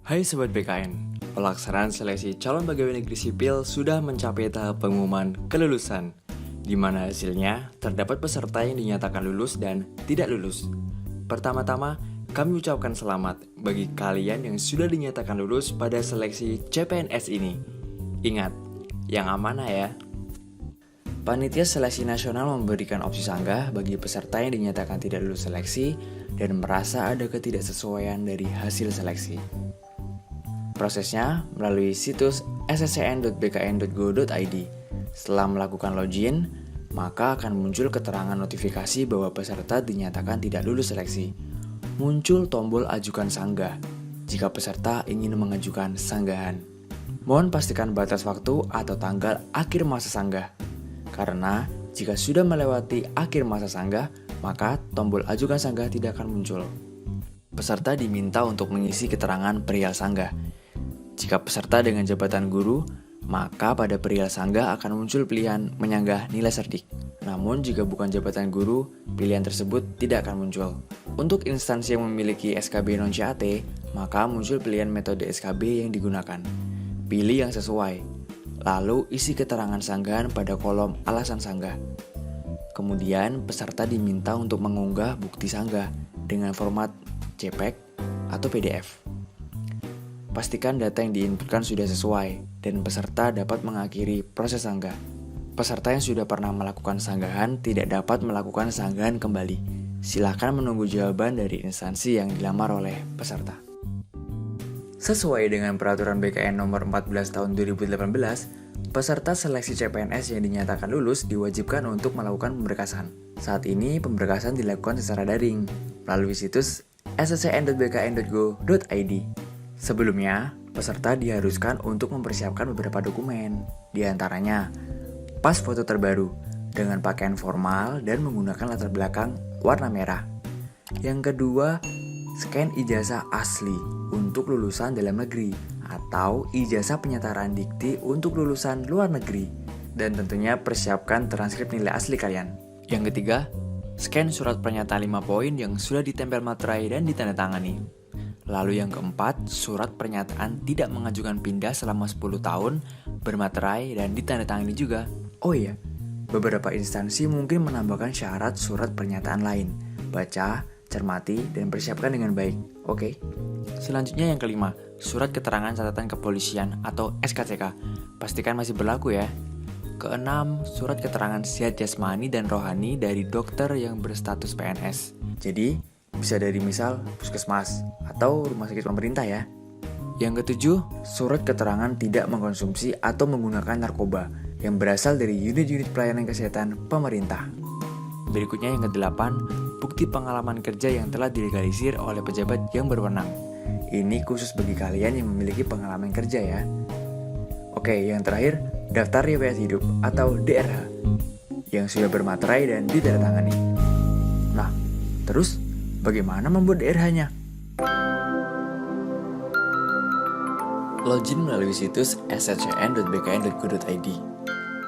Hai Sobat BKN, pelaksanaan seleksi calon pegawai negeri sipil sudah mencapai tahap pengumuman kelulusan, di mana hasilnya terdapat peserta yang dinyatakan lulus dan tidak lulus. Pertama-tama, kami ucapkan selamat bagi kalian yang sudah dinyatakan lulus pada seleksi CPNS ini. Ingat, yang amanah ya. Panitia Seleksi Nasional memberikan opsi sanggah bagi peserta yang dinyatakan tidak lulus seleksi dan merasa ada ketidaksesuaian dari hasil seleksi. Prosesnya melalui situs sccn.bkn.go.id. Setelah melakukan login, maka akan muncul keterangan notifikasi bahwa peserta dinyatakan tidak lulus seleksi. Muncul tombol ajukan sanggah jika peserta ingin mengajukan sanggahan. Mohon pastikan batas waktu atau tanggal akhir masa sanggah. Karena jika sudah melewati akhir masa sanggah, maka tombol ajukan sanggah tidak akan muncul. Peserta diminta untuk mengisi keterangan perihal sanggah. Jika peserta dengan jabatan guru, maka pada perihal sanggah akan muncul pilihan menyanggah nilai cerdik. Namun jika bukan jabatan guru, pilihan tersebut tidak akan muncul. Untuk instansi yang memiliki SKB non-CAT, maka muncul pilihan metode SKB yang digunakan. Pilih yang sesuai, lalu isi keterangan sanggahan pada kolom alasan sanggah. Kemudian peserta diminta untuk mengunggah bukti sanggah dengan format JPEG atau PDF. Pastikan data yang diinputkan sudah sesuai dan peserta dapat mengakhiri proses sanggah. Peserta yang sudah pernah melakukan sanggahan tidak dapat melakukan sanggahan kembali. Silakan menunggu jawaban dari instansi yang dilamar oleh peserta. Sesuai dengan peraturan BKN nomor 14 tahun 2018, peserta seleksi CPNS yang dinyatakan lulus diwajibkan untuk melakukan pemberkasan. Saat ini pemberkasan dilakukan secara daring melalui situs sccn.bkn.go.id. Sebelumnya, peserta diharuskan untuk mempersiapkan beberapa dokumen, di antaranya pas foto terbaru dengan pakaian formal dan menggunakan latar belakang warna merah. Yang kedua, scan ijazah asli untuk lulusan dalam negeri atau ijazah penyetaraan dikti untuk lulusan luar negeri. Dan tentunya persiapkan transkrip nilai asli kalian. Yang ketiga, scan surat pernyataan 5 poin yang sudah ditempel materai dan ditandatangani. Lalu yang keempat, surat pernyataan tidak mengajukan pindah selama 10 tahun, bermaterai dan ditandatangani juga. Oh iya, beberapa instansi mungkin menambahkan syarat surat pernyataan lain. Baca, cermati, dan persiapkan dengan baik. Oke. Selanjutnya yang kelima, surat keterangan catatan kepolisian atau SKCK. Pastikan masih berlaku ya. Keenam, surat keterangan sehat jasmani dan rohani dari dokter yang berstatus PNS. Jadi, bisa dari misal puskesmas atau rumah sakit pemerintah ya. Yang ketujuh, surat keterangan tidak mengkonsumsi atau menggunakan narkoba yang berasal dari unit-unit pelayanan kesehatan pemerintah. Berikutnya yang kedelapan, bukti pengalaman kerja yang telah dilegalisir oleh pejabat yang berwenang. Ini khusus bagi kalian yang memiliki pengalaman kerja ya. Oke, yang terakhir, daftar riwayat hidup atau DRH yang sudah bermaterai dan ditandatangani. Nah, terus bagaimana membuat DRH-nya? Login melalui situs sccn.bkn.go.id.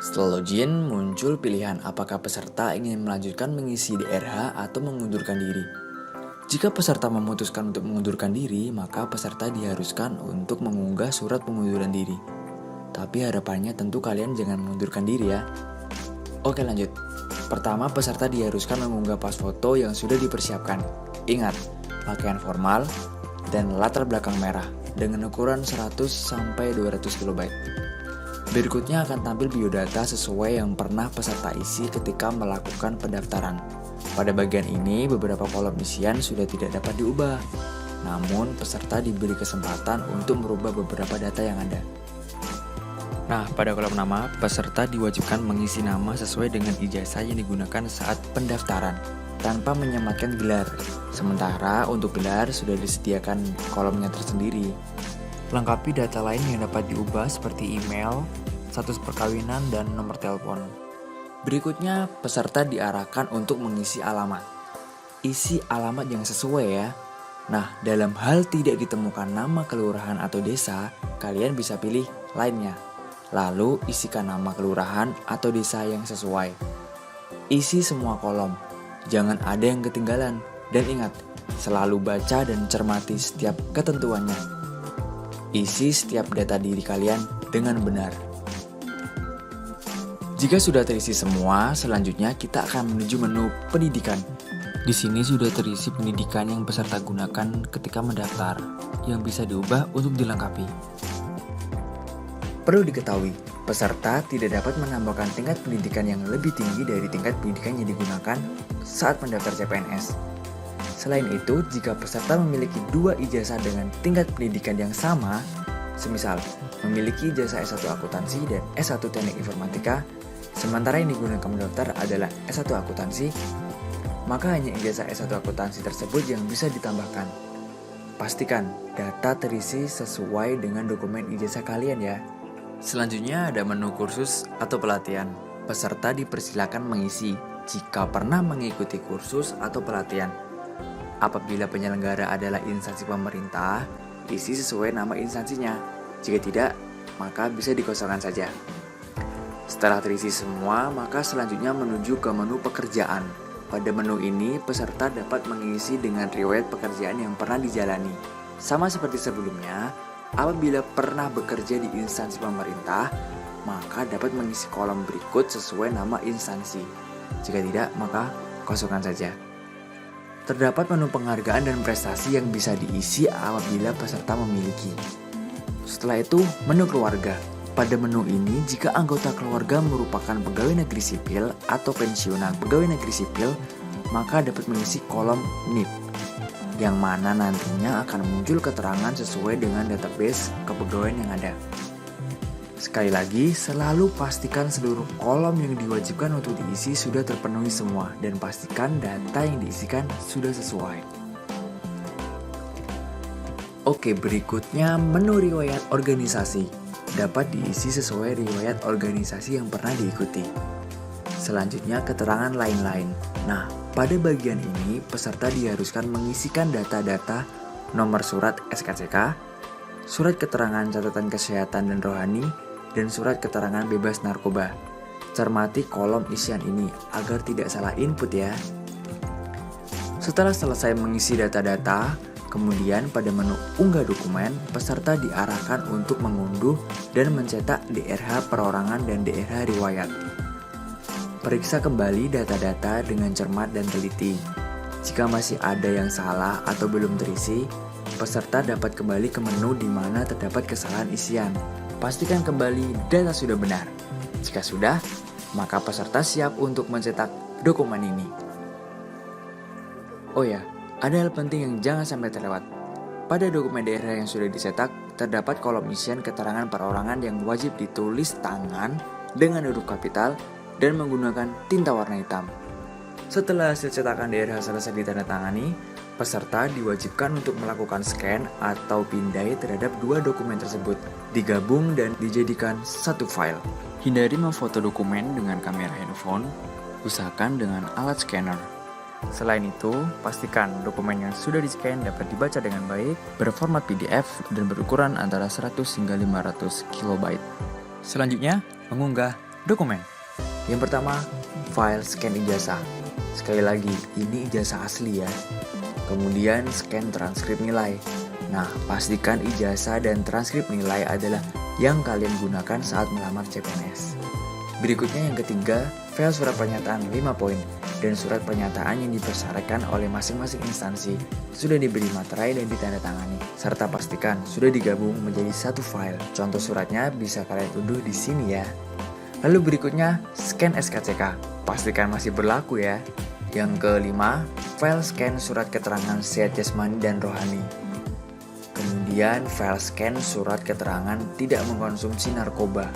Setelah login, muncul pilihan apakah peserta ingin melanjutkan mengisi DRH atau mengundurkan diri. Jika peserta memutuskan untuk mengundurkan diri, maka peserta diharuskan untuk mengunggah surat pengunduran diri. Tapi harapannya tentu kalian jangan mengundurkan diri ya. Oke lanjut. Pertama, peserta diharuskan mengunggah pas foto yang sudah dipersiapkan. Ingat, pakaian formal dan latar belakang merah dengan ukuran 100-200 KB. Berikutnya akan tampil biodata sesuai yang pernah peserta isi ketika melakukan pendaftaran. Pada bagian ini, beberapa kolom isian sudah tidak dapat diubah. Namun, peserta diberi kesempatan untuk merubah beberapa data yang ada. Nah, pada kolom nama, peserta diwajibkan mengisi nama sesuai dengan ijazah yang digunakan saat pendaftaran, tanpa menyematkan gelar. Sementara untuk gelar sudah disediakan kolomnya tersendiri. Lengkapi data lain yang dapat diubah seperti email, status perkawinan, dan nomor telepon. Berikutnya, peserta diarahkan untuk mengisi alamat. Isi alamat yang sesuai ya. Nah, dalam hal tidak ditemukan nama kelurahan atau desa, kalian bisa pilih lainnya. Lalu isikan nama kelurahan atau desa yang sesuai. Isi semua kolom, jangan ada yang ketinggalan. Dan ingat, selalu baca dan cermati setiap ketentuannya. isi setiap data diri kalian dengan benar. Jika sudah terisi semua, selanjutnya kita akan menuju menu pendidikan. Di sini sudah terisi pendidikan yang peserta gunakan ketika mendaftar, yang bisa diubah untuk dilengkapi. Perlu diketahui, peserta tidak dapat menambahkan tingkat pendidikan yang lebih tinggi dari tingkat pendidikan yang digunakan saat mendaftar CPNS. Selain itu, jika peserta memiliki 2 ijazah dengan tingkat pendidikan yang sama, semisal memiliki ijazah S1 akuntansi dan S1 teknik informatika, sementara yang digunakan mendaftar adalah S1 akuntansi, maka hanya ijazah S1 akuntansi tersebut yang bisa ditambahkan. Pastikan data terisi sesuai dengan dokumen ijazah kalian ya. Selanjutnya ada menu kursus atau pelatihan. Peserta dipersilakan mengisi jika pernah mengikuti kursus atau pelatihan. Apabila penyelenggara adalah instansi pemerintah, isi sesuai nama instansinya. Jika tidak, maka bisa dikosongkan saja. Setelah terisi semua, maka selanjutnya menuju ke menu pekerjaan. Pada menu ini, peserta dapat mengisi dengan riwayat pekerjaan yang pernah dijalani. Sama seperti sebelumnya, apabila pernah bekerja di instansi pemerintah, maka dapat mengisi kolom berikut sesuai nama instansi. Jika tidak, maka kosongkan saja. Terdapat menu penghargaan dan prestasi yang bisa diisi apabila peserta memiliki. Setelah itu, menu keluarga. Pada menu ini, jika anggota keluarga merupakan pegawai negeri sipil atau pensiunan pegawai negeri sipil, maka dapat mengisi kolom NIP, yang mana nantinya akan muncul keterangan sesuai dengan database kepegawaian yang ada. Sekali lagi, selalu pastikan seluruh kolom yang diwajibkan untuk diisi sudah terpenuhi semua, dan pastikan data yang diisikan sudah sesuai. Oke, berikutnya menu riwayat organisasi. Dapat diisi sesuai riwayat organisasi yang pernah diikuti. Selanjutnya keterangan lain-lain. Nah, pada bagian ini peserta diharuskan mengisikan data-data nomor surat SKCK, surat keterangan catatan kesehatan dan rohani, dan surat keterangan bebas narkoba. Cermati kolom isian ini agar tidak salah input ya. Setelah selesai mengisi data-data, kemudian pada menu unggah dokumen, peserta diarahkan untuk mengunduh dan mencetak DRH perorangan dan DRH riwayat. Periksa kembali data-data dengan cermat dan teliti. Jika masih ada yang salah atau belum terisi, peserta dapat kembali ke menu di mana terdapat kesalahan isian. Pastikan kembali data sudah benar. Jika sudah, maka peserta siap untuk mencetak dokumen ini. Oh ya, ada hal penting yang jangan sampai terlewat. Pada dokumen daerah yang sudah dicetak, terdapat kolom isian keterangan perorangan yang wajib ditulis tangan dengan huruf kapital dan menggunakan tinta warna hitam. Setelah hasil cetakan daerah selesai ditandatangani, peserta diwajibkan untuk melakukan scan atau pindai terhadap 2 dokumen tersebut, digabung dan dijadikan satu file. Hindari memfoto dokumen dengan kamera handphone, usahakan dengan alat scanner. Selain itu, pastikan dokumen yang sudah di-scan dapat dibaca dengan baik, berformat PDF, dan berukuran antara 100 hingga 500 KB. Selanjutnya, mengunggah dokumen. Yang pertama, file scan ijazah. Sekali lagi, ini ijazah asli ya. Kemudian, scan transkrip nilai. Nah, pastikan ijazah dan transkrip nilai adalah yang kalian gunakan saat melamar CPNS. Berikutnya yang ketiga, file surat pernyataan 5 poin dan surat pernyataan yang dipersyaratkan oleh masing-masing instansi sudah diberi materai dan ditandatangani, serta pastikan sudah digabung menjadi satu file. Contoh suratnya bisa kalian unduh di sini ya. Lalu berikutnya, scan SKCK. Pastikan masih berlaku ya. Yang kelima, file scan surat keterangan sehat jasmani dan rohani. Kemudian, file scan surat keterangan tidak mengkonsumsi narkoba.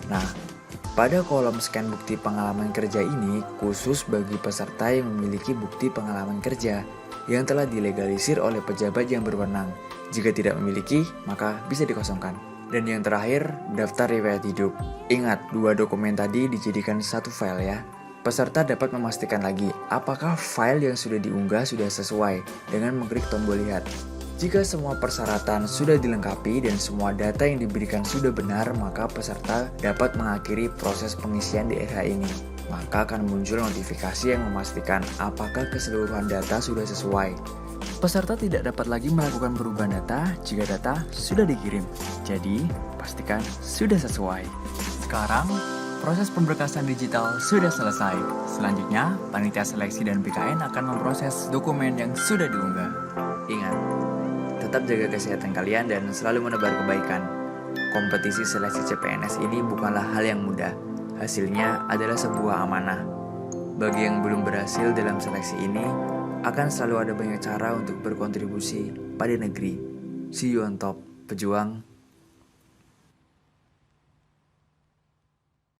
Nah, pada kolom scan bukti pengalaman kerja ini khusus bagi peserta yang memiliki bukti pengalaman kerja yang telah dilegalisir oleh pejabat yang berwenang. Jika tidak memiliki, maka bisa dikosongkan. Dan yang terakhir, daftar riwayat hidup. Ingat, 2 dokumen tadi dijadikan satu file ya. Peserta dapat memastikan lagi apakah file yang sudah diunggah sudah sesuai dengan mengklik tombol lihat. Jika semua persyaratan sudah dilengkapi dan semua data yang diberikan sudah benar, maka peserta dapat mengakhiri proses pengisian DRH ini. Maka akan muncul notifikasi yang memastikan apakah keseluruhan data sudah sesuai. Peserta tidak dapat lagi melakukan perubahan data jika data sudah dikirim. Jadi, pastikan sudah sesuai. Sekarang, proses pemberkasan digital sudah selesai. Selanjutnya, panitia seleksi dan BKN akan memproses dokumen yang sudah diunggah. Ingat, tetap jaga kesehatan kalian dan selalu menebar kebaikan. Kompetisi seleksi CPNS ini bukanlah hal yang mudah. Hasilnya adalah sebuah amanah. Bagi yang belum berhasil dalam seleksi ini, akan selalu ada banyak cara untuk berkontribusi pada negeri. See you on top, pejuang